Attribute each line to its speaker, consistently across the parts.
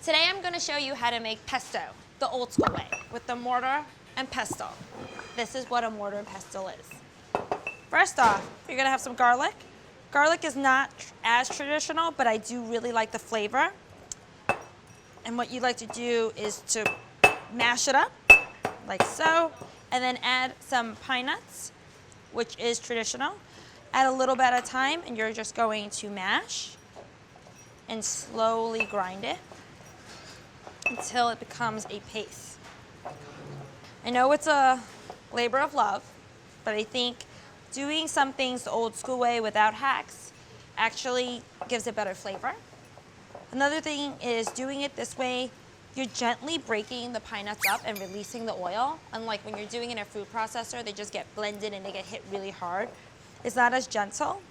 Speaker 1: Today I'm going to show you how to make pesto, the old school way, with the mortar and pestle. This is what a mortar and pestle is. First off, you're going to have some garlic. Garlic is not as traditional, but I do really like the flavor. And what you like to do is to mash it up, like so, and then add some pine nuts, which is traditional. Add a little bit at a time, and you're just going to mash and slowly grind it until it becomes a paste. I know it's a labor of love, but I think doing some things the old school way without hacks actually gives it better flavor. Another thing is doing it this way, you're gently breaking the pine nuts up and releasing the oil. Unlike when you're doing it in a food processor, they just get blended and they get hit really hard. It's not as gentle.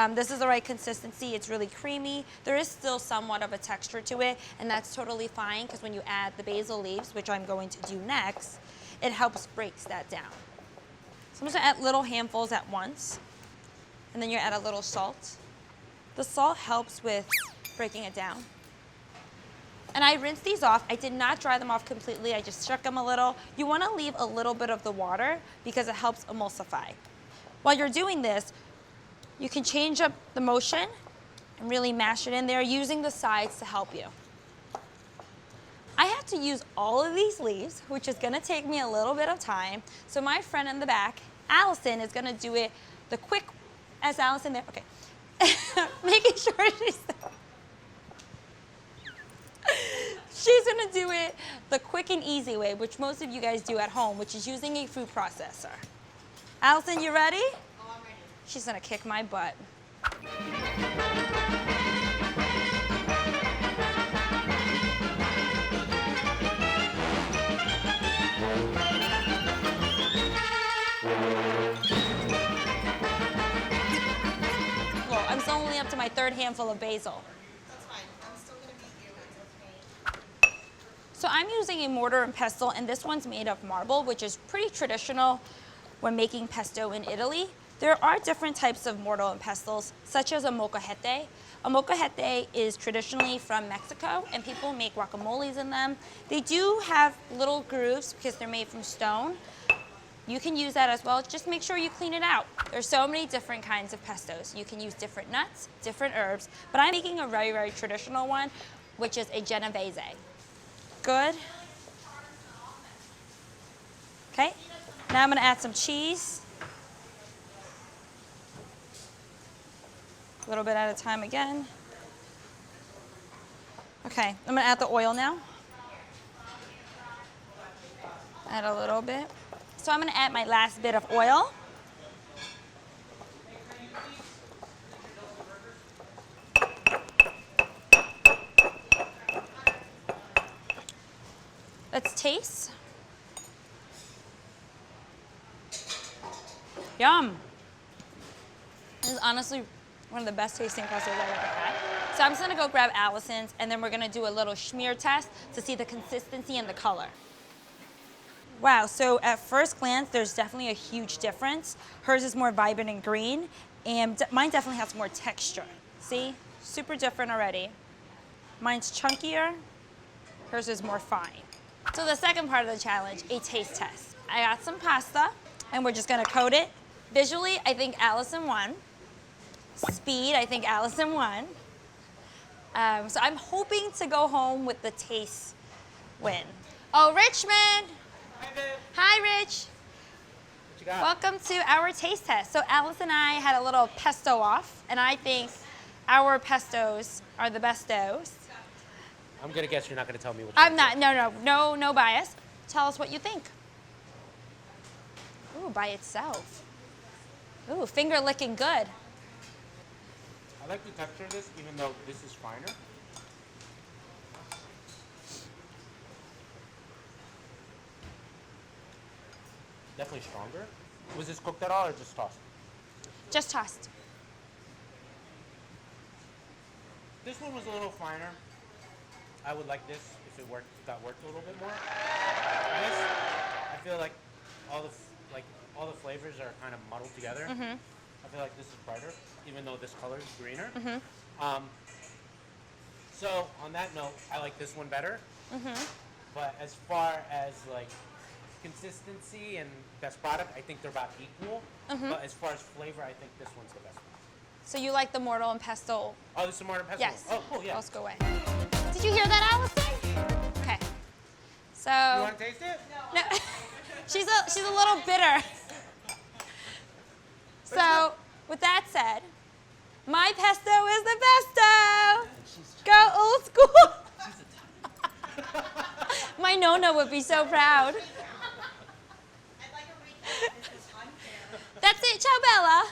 Speaker 1: This is the right consistency. It's really creamy. There is still somewhat of a texture to it, and that's totally fine because when you add the basil leaves, which I'm going to do next, it helps breaks that down. So I'm just gonna add little handfuls at once, and then you add a little salt. The salt helps with breaking it down. And I rinsed these off. I did not dry them off completely. I just shook them a little. You wanna leave a little bit of the water because it helps emulsify. While you're doing this, you can change up the motion and really mash it in there using the sides to help you. I have to use all of these leaves, which is gonna take me a little bit of time. So my friend in the back, Allison, is gonna do it the quick, as Allison there, okay. Making sure she's gonna do it the quick and easy way, which most of you guys do at home, which is using a food processor. Allison, you ready?
Speaker 2: Oh, I'm ready.
Speaker 1: She's gonna kick my butt. Well, I'm still only up to my third handful of basil.
Speaker 2: That's fine. I'm still going to beat you. That's okay.
Speaker 1: So I'm using a mortar and pestle, and this one's made of marble, which is pretty traditional when making pesto in Italy. There are different types of mortar and pestles, such as a molcajete. A molcajete is traditionally from Mexico, and people make guacamoles in them. They do have little grooves because they're made from stone. You can use that as well. Just make sure you clean it out. There's so many different kinds of pestos. You can use different nuts, different herbs, but I'm making a very, very traditional one, which is a Genovese. Good. Okay, now I'm gonna add some cheese. A little bit at a time again. Okay, I'm gonna add the oil now. Add a little bit. So I'm gonna add my last bit of oil. Let's taste. Yum. This is honestly one of the best tasting pestos I've ever had. So I'm just gonna go grab Allison's, and then we're gonna do a little smear test to see the consistency and the color. Wow, so at first glance, there's definitely a huge difference. Hers is more vibrant and green, and mine definitely has more texture. See, super different already. Mine's chunkier, hers is more fine. So the second part of the challenge, a taste test. I got some pasta, and we're just gonna coat it. Visually, I think Allison won. Speed, I think Allison won. So I'm hoping to go home with the taste win. Oh, Richmond!
Speaker 3: Hi, babe.
Speaker 1: Hi, Rich.
Speaker 3: What you got?
Speaker 1: Welcome to our taste test. So Alice and I had a little pesto off, and I think our pestos are the bestos.
Speaker 3: I'm gonna guess you're not gonna tell me what.
Speaker 1: I'm not. No bias. Tell us what you think. Ooh, by itself. Ooh, finger licking good.
Speaker 3: I like the texture of this, even though this is finer. Definitely stronger. Was this cooked at all or just tossed?
Speaker 1: Just tossed.
Speaker 3: This one was a little finer. I would like this if it got worked a little bit more. This, I feel like all the flavors are kind of muddled together.
Speaker 1: Mm-hmm.
Speaker 3: I feel like this is brighter, even though this color is greener.
Speaker 1: Mm-hmm.
Speaker 3: So on that note, I like this one better. But as far as like consistency and best product, I think they're about equal. But as far as flavor, I think this one's the best one.
Speaker 1: So you like the mortar and pestle?
Speaker 3: Oh, this is a Mortar-and-Pestle.
Speaker 1: Yes.
Speaker 3: Oh, cool, yeah.
Speaker 1: Let's go away. Did you hear that, Allison? Okay. So.
Speaker 3: You want to taste it?
Speaker 1: No. she's a little bitter. So with that said, my pesto is the pesto. Go old school. My Nona would be so proud.
Speaker 2: I'd like a recap. This is unfair.
Speaker 1: That's it. Ciao, Bella.